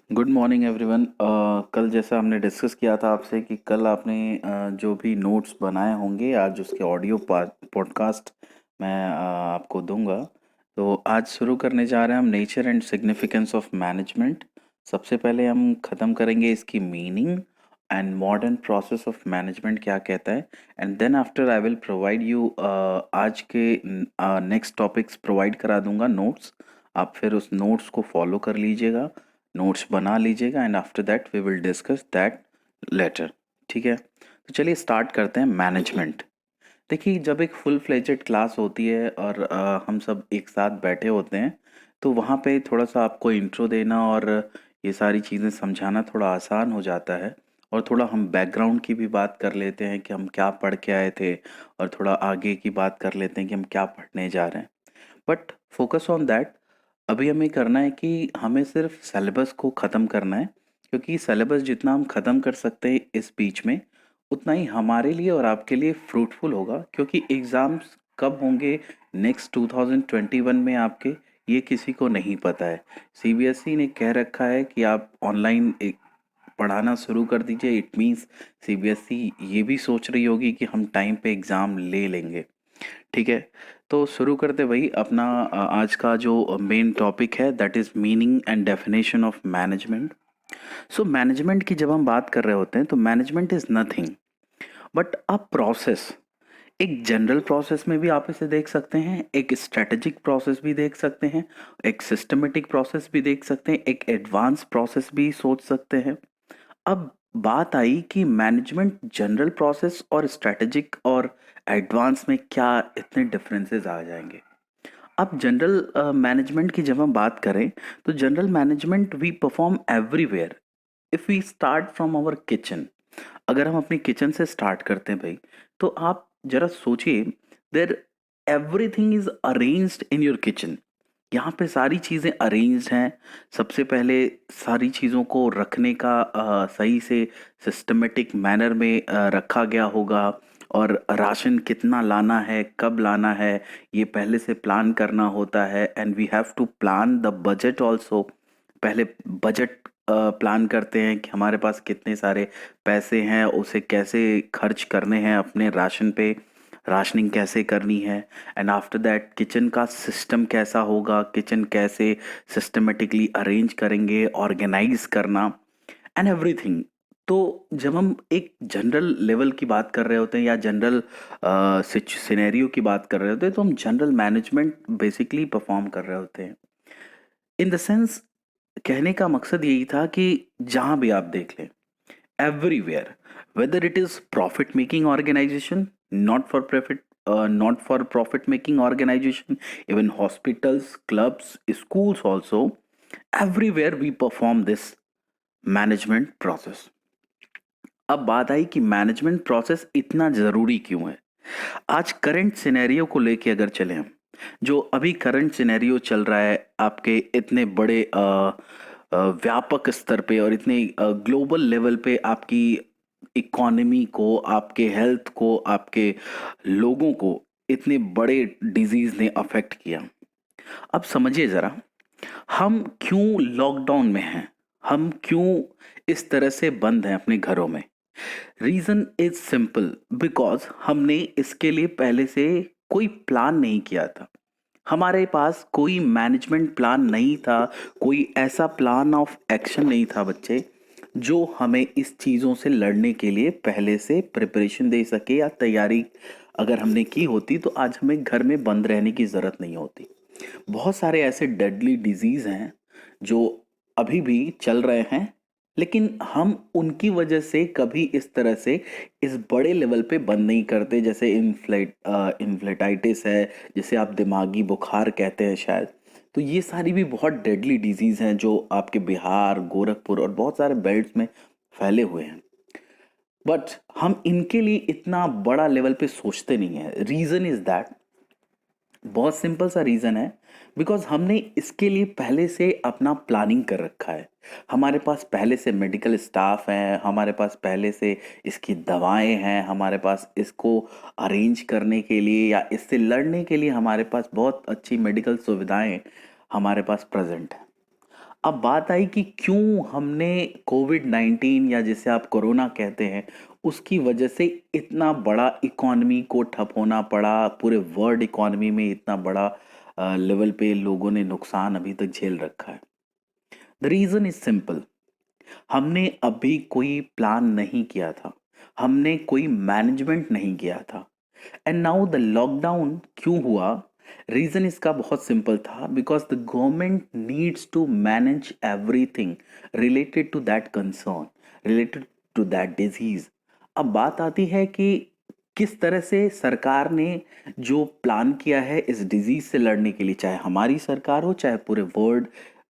Good morning everyone. कल जैसा हमने डिस्कस किया था आपसे कि कल आपने जो भी नोट्स बनाए होंगे आज उसके ऑडियो पॉडकास्ट मैं आपको दूंगा। तो आज शुरू करने जा रहे हैं हम nature and significance of management. सबसे पहले हम ख़त्म करेंगे इसकी meaning and modern process of management क्या कहता है। And then after I will provide you आज के नेक्स्ट टॉपिक्स प्रोवाइड करा दूंगा नोट्स। आप फिर उस नोट्स को फॉलो कर लीजिएगा, नोट्स बना लीजिएगा and after that we will discuss that later. ठीक है, तो चलिए स्टार्ट करते हैं मैनेजमेंट। देखिए, जब एक फुल फ्लेजेड क्लास होती है और हम सब एक साथ बैठे होते हैं तो वहाँ पे थोड़ा सा आपको इंट्रो देना और ये सारी चीज़ें समझाना थोड़ा आसान हो जाता है। और थोड़ा हम बैकग्राउंड की भी बात कर लेते हैं कि हम क्या पढ़ के आए थे, और थोड़ा आगे की बात कर लेते हैं कि हम क्या पढ़ने जा रहे हैं। But focus on that. अभी हमें करना है कि हमें सिर्फ सिलेबस को ख़त्म करना है, क्योंकि सिलेबस जितना हम ख़त्म कर सकते हैं इस बीच में उतना ही हमारे लिए और आपके लिए फ्रूटफुल होगा। क्योंकि एग्ज़ाम्स कब होंगे नेक्स्ट 2021 में आपके, ये किसी को नहीं पता है। सीबीएसई ने कह रखा है कि आप ऑनलाइन एक पढ़ाना शुरू कर दीजिए। इट मीन्स सीबीएसई ये भी सोच रही होगी कि हम टाइम पे एग्ज़ाम ले लेंगे। ठीक है, तो शुरू करते वही अपना आज का जो मेन टॉपिक है, that is meaning and definition of management. So management की जब हम बात कर रहे होते हैं तो management is nothing but a process. एक जनरल प्रोसेस में भी आप इसे देख सकते हैं, एक स्ट्रेटेजिक प्रोसेस भी देख सकते हैं, एक सिस्टमेटिक प्रोसेस भी देख सकते हैं, एक एडवांस प्रोसेस भी सोच सकते हैं। अब बात आई कि मैनेजमेंट जनरल प्रोसेस और स्ट्रेटेजिक और एडवांस में क्या इतने डिफरेंसेस आ जाएंगे। अब जनरल मैनेजमेंट की जब हम बात करें तो general management we perform everywhere. If we start from our kitchen, अगर हम अपनी किचन से स्टार्ट करते हैं भाई, तो आप जरा सोचिए, there everything is arranged in your kitchen. यहाँ पे सारी चीज़ें अरेंज्ड हैं। सबसे पहले सारी चीज़ों को रखने का सही से सिस्टमेटिक मैनर में रखा गया होगा। और राशन कितना लाना है, कब लाना है, ये पहले से प्लान करना होता है। And we have to plan the budget also. पहले बजट प्लान करते हैं कि हमारे पास कितने सारे पैसे हैं, उसे कैसे खर्च करने हैं अपने राशन पे, राशनिंग कैसे करनी है। एंड आफ्टर दैट किचन का सिस्टम कैसा होगा, किचन कैसे सिस्टमेटिकली अरेंज करेंगे, ऑर्गेनाइज करना एंड एवरीथिंग। तो जब हम एक जनरल लेवल की बात कर रहे होते हैं या जनरल सिनेरियो की बात कर रहे होते हैं तो हम जनरल मैनेजमेंट बेसिकली परफॉर्म कर रहे होते हैं। इन द सेंस, कहने का मकसद यही था कि जहां भी आप देख लें, everywhere, whether it is profit making organization, not for profit making organization, even hospitals, clubs, schools also, everywhere we perform this management process. अब बात आई कि मैनेजमेंट प्रोसेस इतना जरूरी क्यों है। आज करंट सिनेरियो को लेके अगर चले हम, जो अभी करंट सिनेरियो चल रहा है आपके इतने बड़े व्यापक स्तर पे और इतने ग्लोबल लेवल पे, आपकी इकोनॉमी को, आपके हेल्थ को, आपके लोगों को इतने बड़े डिजीज ने अफेक्ट किया। अब समझिए जरा, हम क्यों लॉकडाउन में हैं, हम क्यों इस तरह से बंद हैं अपने घरों में। रीजन इज सिंपल, बिकॉज हमने इसके लिए पहले से कोई प्लान नहीं किया था। हमारे पास कोई मैनेजमेंट प्लान नहीं था, कोई ऐसा प्लान ऑफ एक्शन नहीं था बच्चे, जो हमें इस चीज़ों से लड़ने के लिए पहले से प्रिपरेशन दे सके या तैयारी अगर हमने की होती तो आज हमें घर में बंद रहने की ज़रूरत नहीं होती। बहुत सारे ऐसे डेडली डिजीज़ हैं जो अभी भी चल रहे हैं, लेकिन हम उनकी वजह से कभी इस तरह से इस बड़े लेवल पे बंद नहीं करते। जैसे इन्फ्लेटाइटिस है, जिसे आप दिमागी बुखार कहते हैं शायद। तो ये सारी भी बहुत डेडली डिजीज़ हैं जो आपके बिहार, गोरखपुर और बहुत सारे बेल्ट्स में फैले हुए हैं। बट हम इनके लिए इतना बड़ा लेवल पे सोचते नहीं है। रीज़न इज़ दैट, बहुत सिंपल सा रीज़न है, बिकॉज हमने इसके लिए पहले से अपना प्लानिंग कर रखा है। हमारे पास पहले से मेडिकल स्टाफ है, हमारे पास पहले से इसकी दवाएं हैं, हमारे पास इसको अरेंज करने के लिए या इससे लड़ने के लिए हमारे पास बहुत अच्छी मेडिकल सुविधाएं हमारे पास प्रेजेंट है। अब बात आई कि क्यों हमने कोविड-19 या जिसे आप कोरोना कहते हैं, उसकी वजह से इतना बड़ा इकॉनमी को ठप होना पड़ा, पूरे वर्ल्ड इकॉनमी में इतना बड़ा लेवल पे लोगों ने नुकसान अभी तक झेल रखा है। The reason is simple. हमने अभी कोई प्लान नहीं किया था, हमने कोई मैनेजमेंट नहीं किया था। एंड नाउ द लॉकडाउन क्यों हुआ? रीजन इसका बहुत सिंपल था, because the government needs to manage everything related to that concern, related to that disease. अब बात आती है कि किस तरह से सरकार ने जो प्लान किया है इस डिजीज से लड़ने के लिए, चाहे हमारी सरकार हो चाहे पूरे वर्ल्ड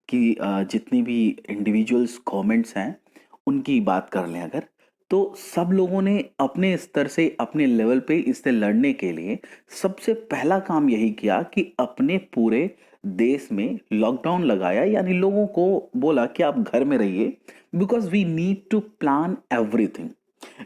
की जितनी भी इंडिविजुअल्स गवर्नमेंट्स हैं उनकी बात कर लें अगर, तो सब लोगों ने अपने स्तर से अपने लेवल पे इससे लड़ने के लिए सबसे पहला काम यही किया कि अपने पूरे देश में लॉकडाउन लगाया, यानी लोगों को बोला कि आप घर में रहिए, because we need to plan everything,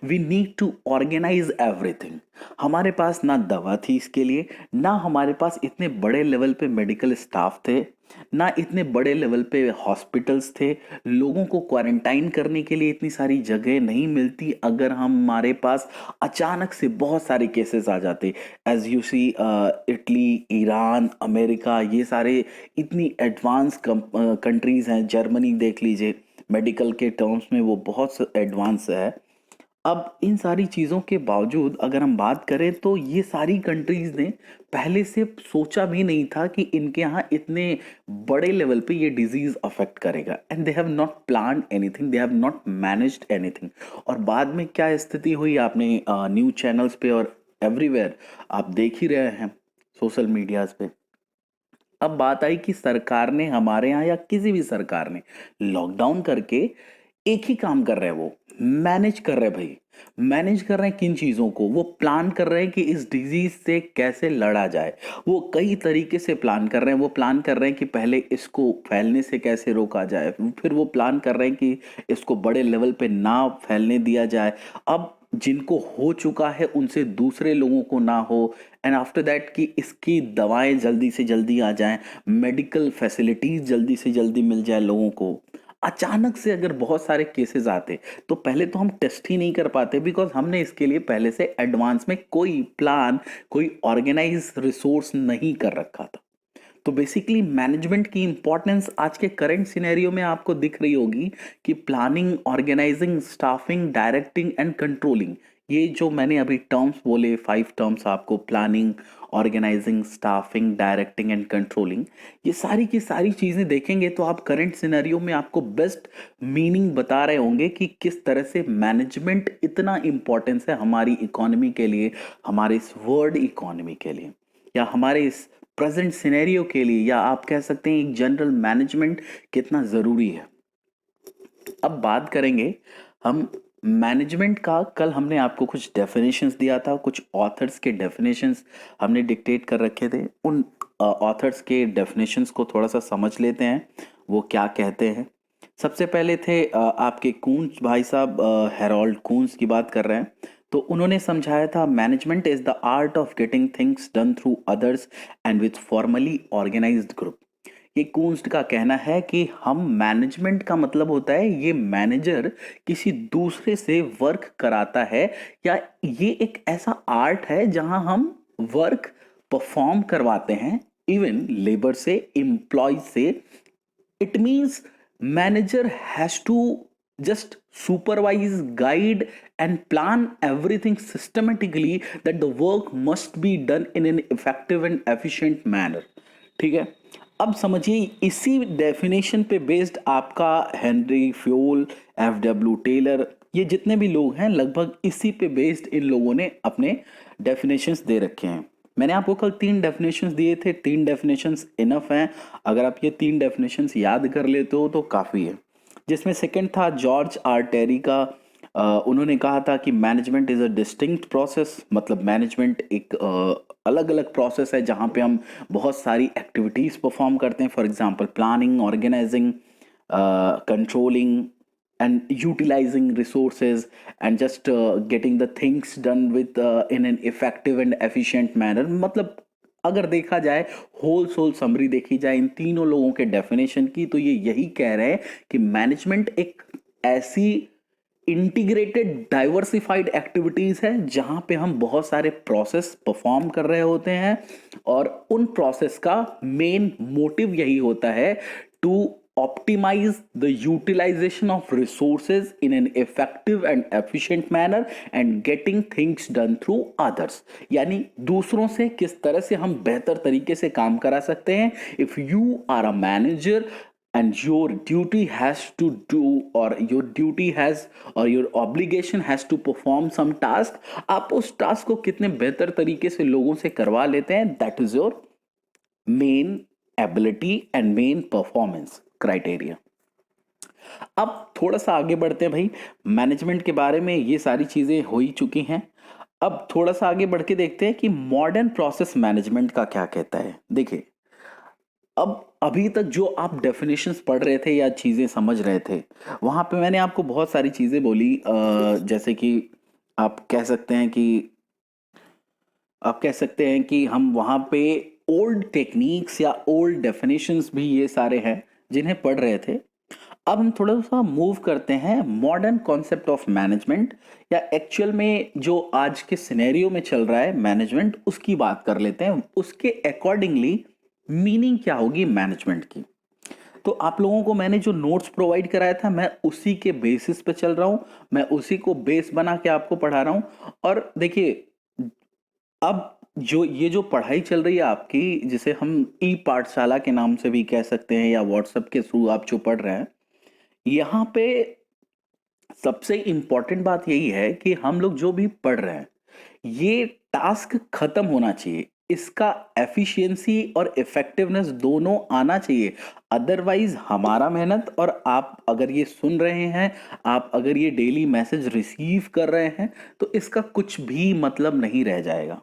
we need to organise everything. हमारे पास ना दवा थी इसके लिए, ना हमारे पास इतने बड़े लेवल पे मेडिकल स्टाफ थे, ना इतने बड़े लेवल पे हॉस्पिटल्स थे, लोगों को क्वारंटाइन करने के लिए इतनी सारी जगह नहीं मिलती अगर हमारे पास अचानक से बहुत सारे केसेस आ जाते। As you see, Italy, Iran, America, ये सारे इतनी एडवांस कंट्रीज हैं। जर्मनी देख लीजिए, मेडिकल के टर्म्स में वो बहुत एडवांस है। अब इन सारी चीज़ों के बावजूद अगर हम बात करें तो ये सारी कंट्रीज़ ने पहले से सोचा भी नहीं था कि इनके यहाँ इतने बड़े लेवल पे ये डिजीज़ अफेक्ट करेगा, and they have not plan anything, they have not managed anything. और बाद में क्या स्थिति हुई आपने न्यूज़ चैनल्स पे और एवरीवेयर आप देख ही रहे हैं, सोशल मीडियाज पे। अब बात आई कि सरकार ने, हमारे यहाँ या किसी भी सरकार ने लॉकडाउन करके एक ही काम कर रहे हैं, वो मैनेज कर रहे हैं भाई। मैनेज कर रहे हैं किन चीज़ों को? वो प्लान कर रहे हैं कि इस डिजीज से कैसे लड़ा जाए। वो कई तरीके से प्लान कर रहे हैं। वो प्लान कर रहे हैं कि पहले इसको फैलने से कैसे रोका जाए, फिर वो प्लान कर रहे हैं कि इसको बड़े लेवल पे ना फैलने दिया जाए। अब जिनको हो चुका है उनसे दूसरे लोगों को ना हो, एंड आफ्टर दैट कि इसकी दवाएं जल्दी से जल्दी आ जाएं, मेडिकल फैसिलिटीज जल्दी से जल्दी मिल जाए लोगों को। अचानक से अगर बहुत सारे केसेस आते तो पहले तो हम टेस्ट ही नहीं कर पाते, बिकॉज हमने इसके लिए पहले से एडवांस में कोई प्लान, कोई ऑर्गेनाइज रिसोर्स नहीं कर रखा था। तो बेसिकली मैनेजमेंट की इंपॉर्टेंस आज के करंट सिनेरियो में आपको दिख रही होगी कि planning, organising, staffing, directing and controlling, ये जो मैंने अभी टर्म्स बोले, 5 टर्म्स आपको, planning, organising, staffing, directing and controlling, ये सारी की सारी चीजें देखेंगे तो आप करंट सिनेरियो में आपको बेस्ट मीनिंग बता रहे होंगे कि किस तरह से मैनेजमेंट इतना इंपॉर्टेंस है हमारी इकोनॉमी के लिए, हमारे इस वर्ल्ड इकोनॉमी के लिए, या हमारे इस प्रेजेंट सिनेरियो के लिए, या आप कह सकते हैं एक जनरल मैनेजमेंट कितना ज़रूरी है। अब बात करेंगे हम मैनेजमेंट का। कल हमने आपको कुछ डेफिनेशंस दिया था, कुछ ऑथर्स के डेफिनेशंस हमने डिक्टेट कर रखे थे। उन ऑथर्स के डेफिनेशंस को थोड़ा सा समझ लेते हैं, वो क्या कहते हैं। सबसे पहले थे आपके कूंस भाई साहब, हेरोल्ड कूंस की बात कर रहे हैं। तो उन्होंने समझाया था, management is the art of getting things done through others and with formally organised group. ये कूंस्ट का कहना है कि हम मैनेजमेंट का मतलब होता है ये मैनेजर किसी दूसरे से वर्क कराता है, या ये एक ऐसा आर्ट है जहां हम वर्क परफॉर्म करवाते हैं, इवन लेबर से, एम्प्लॉय से। It means manager has to just supervise, guide and plan everything systematically, that the work must be done in an effective and efficient manner। ठीक है, अब समझिए इसी डेफिनेशन पे बेस्ड आपका Henry Fayol, F W Taylor, ये जितने भी लोग हैं लगभग इसी पे बेस्ड इन लोगों ने अपने डेफिनेशंस दे रखे हैं। मैंने आपको कल 3 डेफिनेशंस दिए थे, 3 डेफिनेशंस इनफ हैं। अगर आप ये 3 डेफिनेशंस याद कर लेते हो तो काफ़ी है। जिसमें सेकंड था जॉर्ज आर टेरी का। उन्होंने कहा था कि management is a distinct process, मतलब मैनेजमेंट एक अलग अलग प्रोसेस है जहाँ पे हम बहुत सारी एक्टिविटीज़ परफॉर्म करते हैं। For example planning, organising, controlling and utilizing resources, and just getting the things done with in an effective and efficient manner। मतलब अगर देखा जाए, होल सोल समरी देखी जाए इन तीनों लोगों के डेफिनेशन की, तो ये यही कह रहे हैं कि मैनेजमेंट एक ऐसी इंटीग्रेटेड डाइवर्सिफाइड एक्टिविटीज है जहां पे हम बहुत सारे प्रोसेस परफॉर्म कर रहे होते हैं, और उन प्रोसेस का मेन मोटिव यही होता है to optimize the utilization of resources in an effective and efficient manner and getting things done through others। यानी दूसरों से किस तरह से हम बेहतर तरीके से काम करा सकते हैं। if you are a manager and your duty has to do, or your duty has, or your obligation has to perform some task, आप उस टास्क को कितने बेहतर तरीके से लोगों से करवा लेते हैं, that is your main ability and main performance criteria। अब थोड़ा सा आगे बढ़ते हैं भाई, मैनेजमेंट के बारे में ये सारी चीजें हो ही चुकी हैं। अब थोड़ा सा आगे बढ़ के देखते हैं कि मॉडर्न प्रोसेस मैनेजमेंट का क्या कहता है। देखिए, अब अभी तक जो आप डेफिनेशंस पढ़ रहे थे या चीजें समझ रहे थे, वहां पे मैंने आपको बहुत सारी चीजें बोली, जैसे कि आप कह सकते हैं कि हम वहां पे ओल्ड टेक्निक्स या ओल्ड डेफिनेशंस भी ये सारे हैं जिन्हें पढ़ रहे थे। अब हम थोड़ा सा मूव करते हैं मॉडर्न कॉन्सेप्ट ऑफ मैनेजमेंट, या एक्चुअल में जो आज के सिनेरियो में चल रहा है मैनेजमेंट, उसकी बात कर लेते हैं। उसके अकॉर्डिंगली मीनिंग क्या होगी मैनेजमेंट की। तो आप लोगों को मैंने जो नोट्स प्रोवाइड कराया था, मैं उसी के बेसिस पे चल रहा हूं, मैं उसी को बेस बना के आपको पढ़ा रहा हूं। और देखिए, अब जो पढ़ाई चल रही है आपकी, जिसे हम ई पाठशाला के नाम से भी कह सकते हैं या व्हाट्सएप के थ्रू आप जो पढ़ रहे हैं, यहाँ पे सबसे इंपॉर्टेंट बात यही है कि हम लोग जो भी पढ़ रहे हैं, ये टास्क खत्म होना चाहिए, इसका एफिशिएंसी और इफेक्टिवनेस दोनों आना चाहिए। अदरवाइज हमारा मेहनत, और आप अगर ये सुन रहे हैं, आप अगर ये डेली मैसेज रिसीव कर रहे हैं, तो इसका कुछ भी मतलब नहीं रह जाएगा।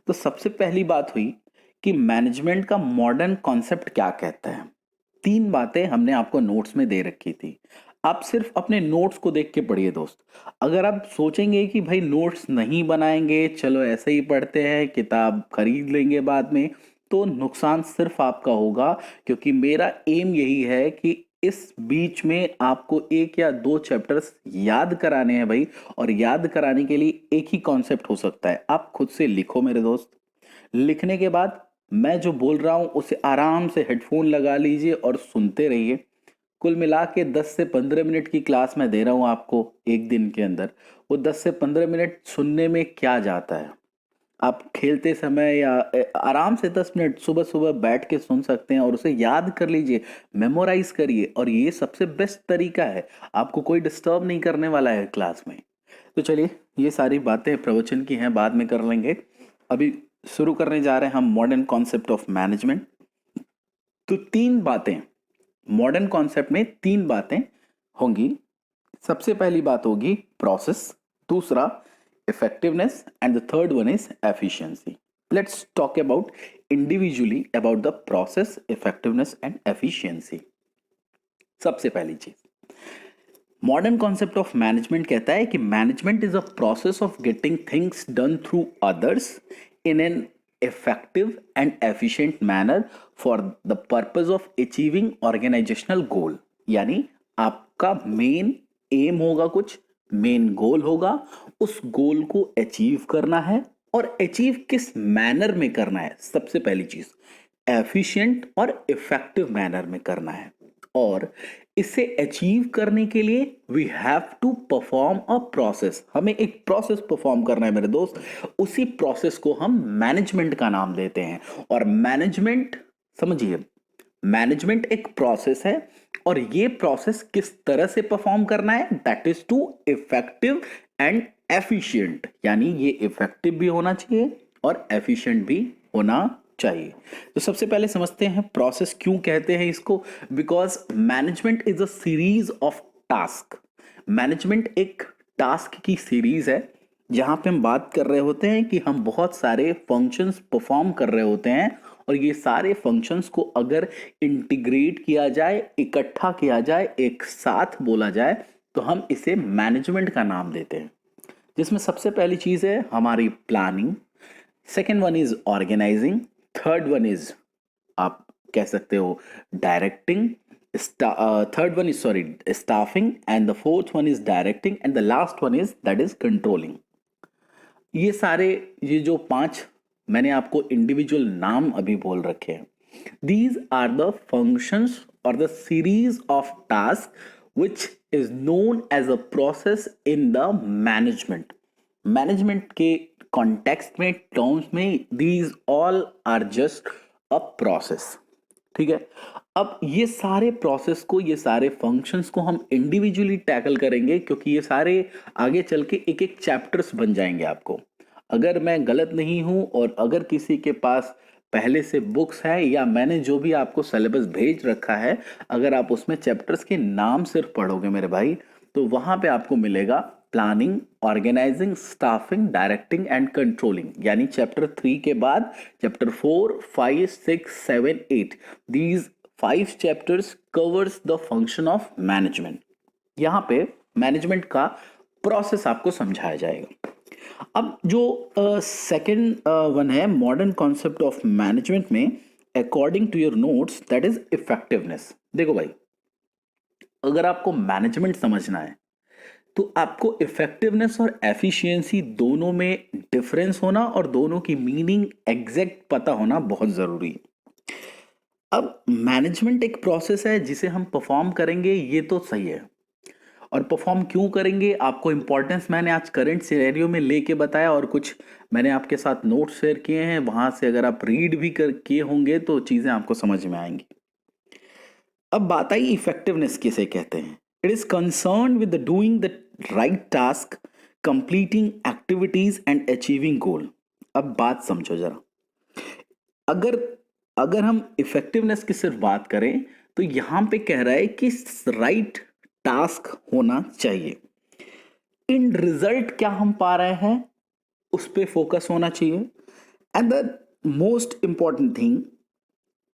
तो सबसे पहली बात हुई कि मैनेजमेंट का मॉडर्न कॉन्सेप्ट क्या कहता है। तीन बातें हमने आपको नोट्स में दे रखी थी, आप सिर्फ अपने नोट्स को देख के पढ़िए दोस्त। अगर आप सोचेंगे कि भाई नोट्स नहीं बनाएंगे, चलो ऐसे ही पढ़ते हैं, किताब खरीद लेंगे बाद में, तो नुकसान सिर्फ आपका होगा, क्योंकि मेरा एम यही है कि इस बीच में आपको एक या दो चैप्टर्स याद कराने हैं भाई। और याद कराने के लिए एक ही कॉन्सेप्ट हो सकता है, आप खुद से लिखो मेरे दोस्त। लिखने के बाद मैं जो बोल रहा हूं उसे आराम से हेडफोन लगा लीजिए और सुनते रहिए। कुल मिला के 10 से 15 मिनट की क्लास मैं दे रहा हूं आपको एक दिन के अंदर। वो 10 से 15 मिनट सुनने में क्या जाता है, आप खेलते समय या आराम से 10 मिनट सुबह सुबह बैठ के सुन सकते हैं और उसे याद कर लीजिए, मेमोराइज करिए। और ये सबसे बेस्ट तरीका है, आपको कोई डिस्टर्ब नहीं करने वाला है क्लास में। तो चलिए, ये सारी बातें प्रवचन की हैं, बाद में कर लेंगे। अभी शुरू करने जा रहे हैं हम मॉडर्न कॉन्सेप्ट ऑफ मैनेजमेंट। तो तीन बातें मॉडर्न कॉन्सेप्ट में, तीन बातें होंगी। सबसे पहली बात होगी प्रोसेस, दूसरा effectiveness, and the third one is efficiency. Let's talk about individually about the process, effectiveness and efficiency. सबसे पहली चीज, मॉडर्न कॉन्सेप्ट ऑफ मैनेजमेंट कहता है कि management is a process of getting things done through others in an effective and efficient manner for the purpose of achieving organizational goal। यानी आपका main M होगा, कुछ मेन गोल होगा, उस गोल को अचीव करना है। और अचीव किस मैनर में करना है, सबसे पहली चीज एफिशिएंट और इफेक्टिव मैनर में करना है। और इसे अचीव करने के लिए we have to perform a process, हमें एक प्रोसेस परफॉर्म करना है मेरे दोस्त। उसी प्रोसेस को हम मैनेजमेंट का नाम देते हैं। और मैनेजमेंट, समझिए, मैनेजमेंट एक प्रोसेस है, और ये प्रोसेस किस तरह से परफॉर्म करना है, that is to effective and efficient. यानी ये इफेक्टिव भी होना चाहिए और एफिशिएंट भी होना चाहिए। तो सबसे पहले समझते हैं प्रोसेस क्यों कहते हैं इसको। Because management is a series of task. Management एक टास्क की सीरीज है, जहां पे हम बात कर रहे होते हैं कि हम बहुत सारे फंक्शंस परफॉर्म कर रहे होते हैं, और ये सारे फंक्शंस को अगर इंटीग्रेट किया जाए, इकट्ठा किया जाए, एक साथ बोला जाए, तो हम इसे मैनेजमेंट का नाम देते हैं। जिसमें सबसे पहली चीज है हमारी planning, second one is organising, third one is, आप कह सकते हो, directing, third one is, sorry, staffing, and the fourth one is directing, and the last one is that is controlling. ये सारे, ये जो पांच मैंने आपको इंडिविजुअल नाम अभी बोल रखे हैं, these are the functions or the series of tasks which is known as a process in the management। Management के कॉन्टेक्स्ट में, टर्म्स में, these all are just a process। ठीक है। अब ये सारे प्रोसेस को, ये सारे फंक्शंस को हम इंडिविजुअली टैकल करेंगे, क्योंकि ये सारे आगे चल के एक एक चैप्टर्स बन जाएंगे आपको। अगर मैं गलत नहीं हूं, और अगर किसी के पास पहले से बुक्स है, या मैंने जो भी आपको सिलेबस भेज रखा है, अगर आप उसमें चैप्टर्स के नाम सिर्फ पढ़ोगे मेरे भाई, तो वहां पे आपको मिलेगा planning, organising, staffing, directing and controlling. यानी चैप्टर 3 के बाद chapter 4, 5, 6, 7, 8, these 5 chapters covers the function of management. यहाँ पे मैनेजमेंट का प्रोसेस आपको समझाया जाएगा। अब जो सेकंड वन है, मॉडर्न कॉन्सेप्ट ऑफ मैनेजमेंट में, according to your notes, that is effectiveness. देखो भाई, अगर आपको मैनेजमेंट समझना है तो आपको इफेक्टिवनेस और एफिशिएंसी दोनों में डिफरेंस होना, और दोनों की मीनिंग एग्जैक्ट पता होना बहुत जरूरी है। अब मैनेजमेंट एक प्रोसेस है जिसे हम परफॉर्म करेंगे, ये तो सही है। और परफॉर्म क्यों करेंगे, आपको इंपॉर्टेंस मैंने आज करंट सिनेरियो में लेके बताया, और कुछ मैंने आपके साथ नोट शेयर किए हैं, वहां से अगर आप रीड भी कर किए होंगे तो चीजें आपको समझ में आएंगी। अब बात आई इफेक्टिवनेस किसे कहते हैं। It is concern with doing the right task, completing activities and achieving goal. अब बात समझो जरा, अगर अगर हम इफेक्टिवनेस की सिर्फ बात करें, तो यहां पे कह रहा है कि राइट टास्क होना चाहिए, इन रिजल्ट क्या हम पा रहे हैं उस पे फोकस होना चाहिए, and the most important thing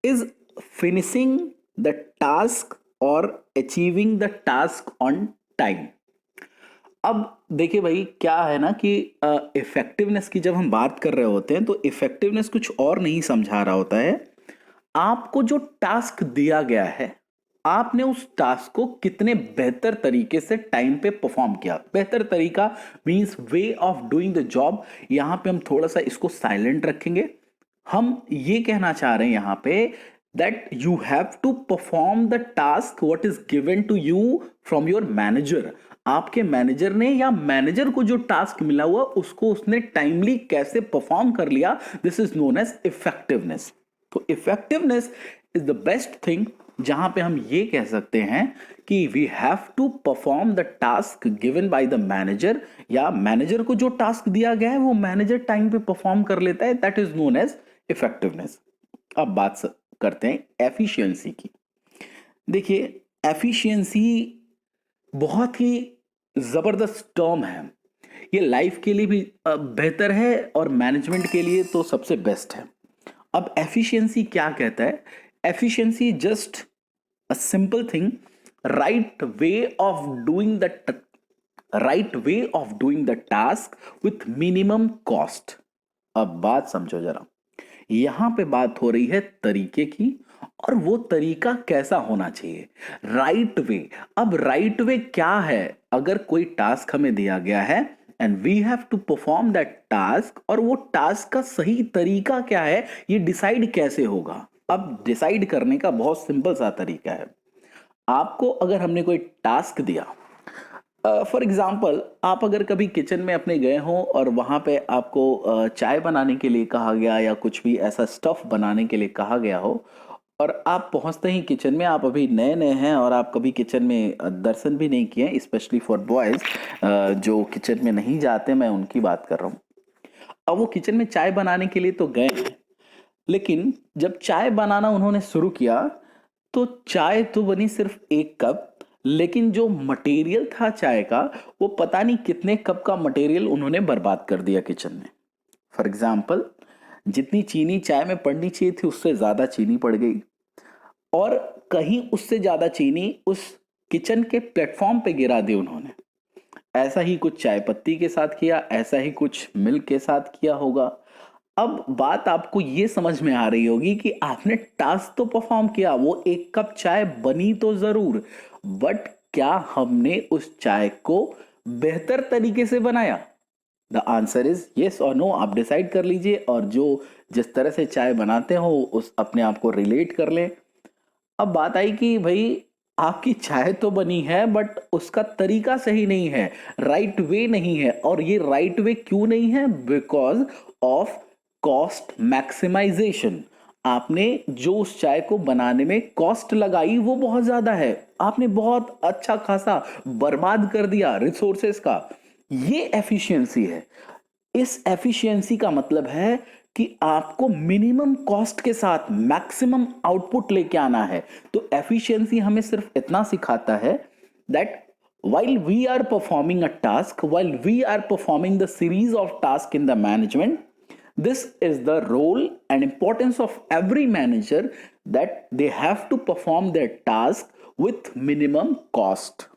is finishing the task और achieving the task on time. अब देखिए भाई, क्या है ना कि इफेक्टिवनेस की जब हम बात कर रहे होते हैं, तो इफेक्टिवनेस कुछ और नहीं समझा रहा होता है, आपको जो टास्क दिया गया है, आपने उस टास्क को कितने बेहतर तरीके से टाइम पे परफॉर्म किया। बेहतर तरीका means way of doing the job. यहां पे हम थोड़ा सा इसको साइलेंट रखेंगे। हम ये कहना चाह रहे हैं यहां पे that you have to perform the task what is given to you from your manager. आपके मैनेजर ने, या मैनेजर को जो टास्क मिला हुआ उसको उसने टाइमली कैसे परफॉर्म कर लिया, this is known as effectiveness. तो effectiveness is the best thing, जहां पे हम ये कह सकते हैं कि we have to perform the task given by the manager, या मैनेजर को जो टास्क दिया गया है वो मैनेजर टाइम पे परफॉर्म कर लेता है, that is known as effectiveness. अब बात करते हैं एफिशिएंसी की। देखिए, एफिशिएंसी बहुत ही जबरदस्त टर्म है। ये लाइफ के लिए भी बेहतर है, और मैनेजमेंट के लिए तो सबसे बेस्ट है। अब एफिशिएंसी क्या कहता है? Efficiency just a simple thing, right way of doing the right way of doing the task with minimum cost. अब बात समझो जरा, यहां पे बात हो रही है तरीके की, और वो तरीका कैसा होना चाहिए, राइट वे। अब राइट वे क्या है? अगर कोई टास्क हमें दिया गया है and we have to perform that task, और वो टास्क का सही तरीका क्या है, ये डिसाइड कैसे होगा? अब डिसाइड करने का बहुत सिंपल सा तरीका है। आपको अगर हमने कोई टास्क दिया, फॉर एग्जाम्पल, आप अगर कभी किचन में अपने गए हो और वहां पे आपको चाय बनाने के लिए कहा गया, या कुछ भी ऐसा स्टफ बनाने के लिए कहा गया हो, और आप पहुंचते ही किचन में, आप अभी नए नए हैं और आप कभी किचन में दर्शन भी नहीं किए, स्पेशली फॉर बॉयज जो किचन में नहीं जाते, मैं उनकी बात कर रहा हूँ। अब वो किचन में चाय बनाने के लिए तो गए हैं, लेकिन जब चाय बनाना उन्होंने शुरू किया, तो चाय तो बनी सिर्फ 1 कप, लेकिन जो मटेरियल था चाय का, वो पता नहीं कितने कप का मटेरियल उन्होंने बर्बाद कर दिया किचन में। फॉर एग्जाम्पल, जितनी चीनी चाय में पड़नी चाहिए थी उससे ज्यादा चीनी पड़ गई, और कहीं उससे ज्यादा चीनी उस किचन के प्लेटफॉर्म पे गिरा दी उन्होंने। ऐसा ही कुछ चाय पत्ती के साथ किया, ऐसा ही कुछ मिल्क के साथ किया होगा। अब बात आपको ये समझ में आ रही होगी कि आपने टास्क तो परफॉर्म किया, वो एक कप चाय बनी तो जरूर, बट क्या हमने उस चाय को बेहतर तरीके से बनाया? द आंसर इज यस और नो। आप डिसाइड कर लीजिए और जो जिस तरह से चाय बनाते हो उस अपने आप को रिलेट कर लें। अब बात आई कि भाई आपकी चाय तो बनी है बट उसका तरीका सही नहीं है, राइट वे नहीं है। और ये राइट वे क्यों नहीं है? Because of cost maximisation. आपने जो उस चाय को बनाने में कॉस्ट लगाई वो बहुत ज्यादा है, आपने बहुत अच्छा खासा बर्बाद कर दिया रिसोर्सेस का। ये एफिशिएंसी है। इस एफिशिएंसी का मतलब है कि आपको मिनिमम कॉस्ट के साथ मैक्सिमम आउटपुट लेके आना है। तो एफिशिएंसी हमें सिर्फ इतना सिखाता है that while we are performing a task, while we are performing the series of tasks in the management, this is the role and importance of every manager, that they have to perform their task with minimum cost।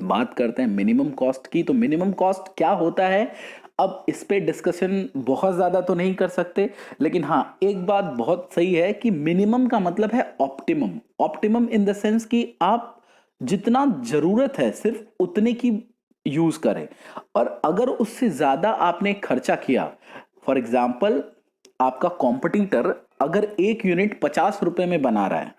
बात करते हैं minimum cost की। तो minimum cost क्या होता है? अब इस पे डिस्कशन बहुत ज्यादा तो नहीं कर सकते, लेकिन हाँ एक बात बहुत सही है कि मिनिमम का मतलब है optimum. Optimum in the sense कि आप जितना जरूरत है सिर्फ उतने की यूज करें, और अगर उससे ज्यादा आपने खर्चा किया, फॉर एग्जाम्पल आपका कॉम्पिटिटर अगर एक यूनिट 50 रुपए में बना रहा है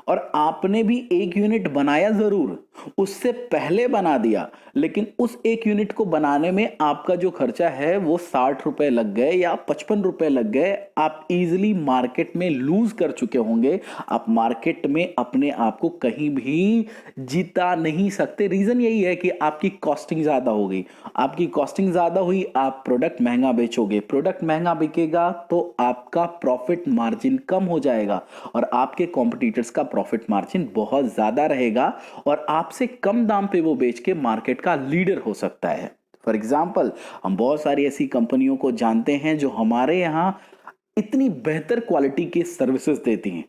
और आपने भी एक यूनिट बनाया जरूर, उससे पहले बना दिया, लेकिन उस एक यूनिट को बनाने में आपका जो खर्चा है वो 60 रुपए लग गए या 55 रुपए लग गए, आप इजीली मार्केट में लूज कर चुके होंगे। आप मार्केट में अपने आप को कहीं भी जीता नहीं सकते। रीजन यही है कि आपकी कॉस्टिंग ज्यादा हो गई। आपकी कॉस्टिंग ज्यादा हुई, आप प्रोडक्ट महंगा बेचोगे, प्रोडक्ट महंगा बिकेगा तो आपका प्रॉफिट मार्जिन कम हो जाएगा और आपके कॉम्पिटिटर्स का प्रॉफिट मार्जिन बहुत ज्यादा रहेगा और आपसे कम दाम पे वो बेच के मार्केट का लीडर हो सकता है। फॉर एग्जाम्पल हम बहुत सारी ऐसी कंपनियों को जानते हैं जो हमारे यहाँ इतनी बेहतर क्वालिटी की सर्विसेज देती हैं।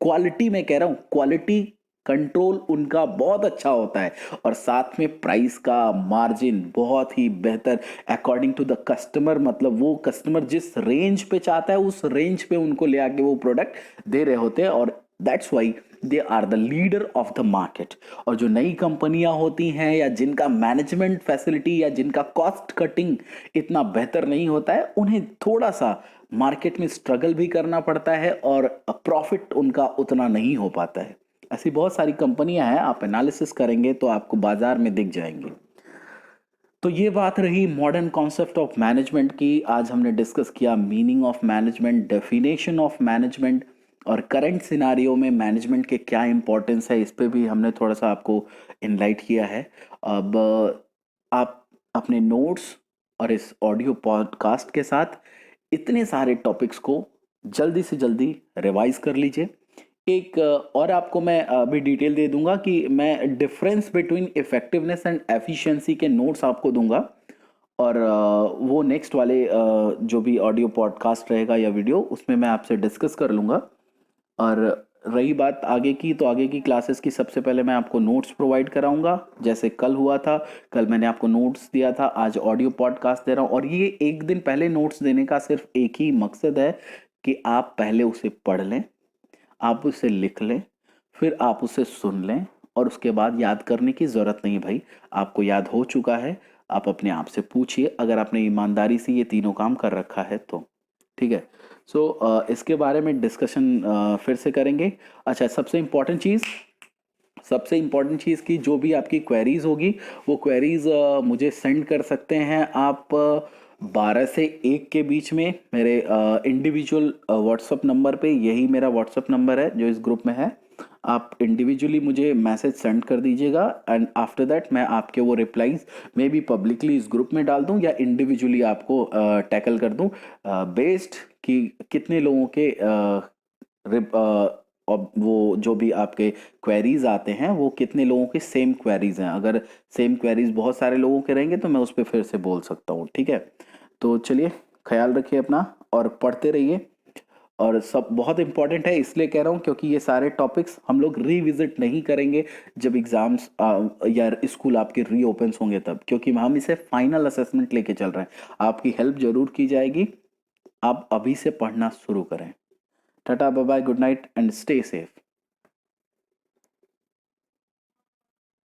क्वालिटी में कह रहा हूं, क्वालिटी कंट्रोल उनका बहुत अच्छा होता है और साथ में प्राइस का मार्जिन बहुत ही बेहतर अकॉर्डिंग टू द कस्टमर। मतलब वो कस्टमर जिस रेंज पे चाहता है उस रेंज पे उनको ले आके वो प्रोडक्ट दे रहे होते हैं, और that's why they are the leader of the market. और जो नई कंपनियां होती हैं या जिनका मैनेजमेंट फैसिलिटी या जिनका कॉस्ट कटिंग इतना बेहतर नहीं होता है, उन्हें थोड़ा सा मार्केट में स्ट्रगल भी करना पड़ता है और प्रॉफिट उनका उतना नहीं हो पाता है। ऐसी बहुत सारी कंपनियां हैं, आप एनालिसिस करेंगे तो आपको बाजार में दिख जाएंगी। तो ये बात रही मॉडर्न कॉन्सेप्ट ऑफ मैनेजमेंट की। आज हमने डिस्कस किया meaning of management, definition of management, और करंट सिनारियो में मैनेजमेंट के क्या इंपॉर्टेंस है इस पे भी हमने थोड़ा सा आपको इनलाइट किया है। अब आप अपने नोट्स और इस ऑडियो पॉडकास्ट के साथ इतने सारे टॉपिक्स को जल्दी से जल्दी रिवाइज कर लीजिए। एक और आपको मैं अभी डिटेल दे दूंगा कि मैं difference between effectiveness and efficiency के नोट्स आपको दूंगा, और वो नेक्स्ट वाले जो भी ऑडियो पॉडकास्ट रहेगा या वीडियो उसमें मैं आपसे डिस्कस कर लूंगा। और रही बात आगे की, तो आगे की क्लासेस की सबसे पहले मैं आपको नोट्स प्रोवाइड कराऊंगा जैसे कल हुआ था। कल मैंने आपको नोट्स दिया था, आज ऑडियो पॉडकास्ट दे रहा हूँ, और ये एक दिन पहले नोट्स देने का सिर्फ एक ही मकसद है कि आप पहले उसे पढ़ लें, आप उसे लिख लें, फिर आप उसे सुन लें, और उसके बाद याद करने की ज़रूरत नहीं भाई, आपको याद हो चुका है। आप अपने आप से पूछिए अगर आपने ईमानदारी से ये तीनों काम कर रखा है तो। ठीक है। सो इसके बारे में डिस्कशन फिर से करेंगे। अच्छा, सबसे इम्पोर्टेंट चीज़ की जो भी आपकी क्वेरीज होगी वो क्वेरीज मुझे सेंड कर सकते हैं आप 12 से 1 के बीच में मेरे इंडिविजुअल व्हाट्सअप नंबर पे। यही मेरा व्हाट्सअप नंबर है जो इस ग्रुप में है। आप इंडिविजुअली मुझे मैसेज सेंड कर दीजिएगा एंड आफ्टर दैट मैं आपके वो रिप्लाईज मे बी पब्लिकली इस ग्रुप में डाल दूं या इंडिविजुअली आपको टैकल कर दूं, बेस्ड कि कितने लोगों के और वो जो भी आपके क्वेरीज आते हैं वो कितने लोगों के सेम क्वेरीज हैं। अगर सेम क्वेरीज बहुत सारे लोगों के रहेंगे तो मैं उस पर फिर से बोल सकता हूँ। ठीक है। तो चलिए, ख्याल रखिए अपना और पढ़ते रहिए। और सब बहुत इंपॉर्टेंट है इसलिए कह रहा हूँ क्योंकि ये सारे टॉपिक्स हम लोग रिविजिट नहीं करेंगे जब एग्जाम्स या स्कूल आपके रीओपन्स होंगे तब, क्योंकि हम इसे फाइनल असेसमेंट लेके चल रहे हैं। आपकी हेल्प जरूर की जाएगी आप अभी से पढ़ना शुरू करें। टाटा, bye bye, good night and stay safe.